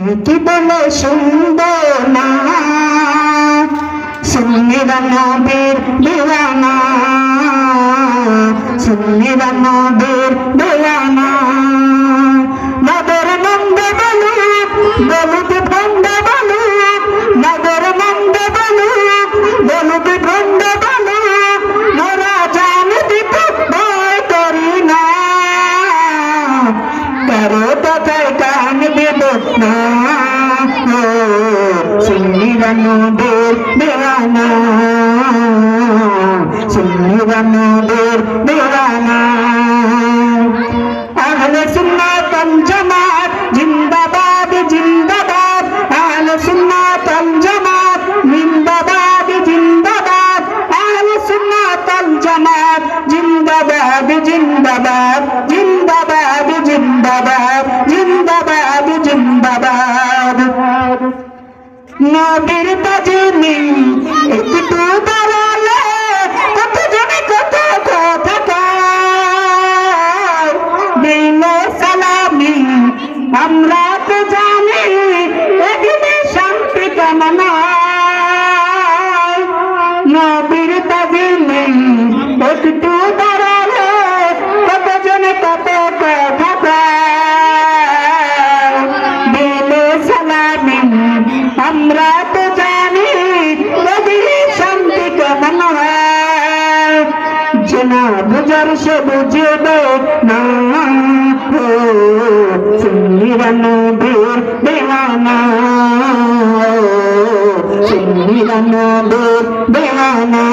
কি বলে সুন্দর না সুন্নিরা নবীর দিওয়ানা সুন্নিরা নবীর দিওয়ানা নগর নন্দ বলুক বলুক ভণ্ড বলুক নগর নন্দ বলুক বলুক ভণ্ড বলুক মোরা জানি দিত ভয় করি না কারো কথায় কান দেব না সুন্নিরা নবীর দিওয়ানা সুন্নিরা নবীর দিওয়ানা আহলে সুন্নাত ওয়াল জামাত জিন্দাবাদ জিন্দাবাদ আহলে সুন্নাত ওয়াল জামাত জিন্দাবাদ জিন্দাবাদ আহলে সুন্নাত ওয়াল জামাত জিন্দাবাদ জিন্দাবাদ জিন্দাবাদ জিন্দাবাদ জিন্দাবাদ জিন্দাবাদ নবীর তাজিমি একটু দাঁড়ালে কত জনে কত কথা কয় দিলে সালামি আমরা তো জানি এদিনে শান্তি কামনা নবীর তাজিমি একটু দাঁড়ালে কত জনে কত কথা কয় দিলে সালামি আমরা তো জানি এদিনে শান্তি কামনা জেনা বুঝার সে বুঝবে না সুন্নিরা নবীর দিওয়ানা সুন্নিরা নবীর দিওয়ানা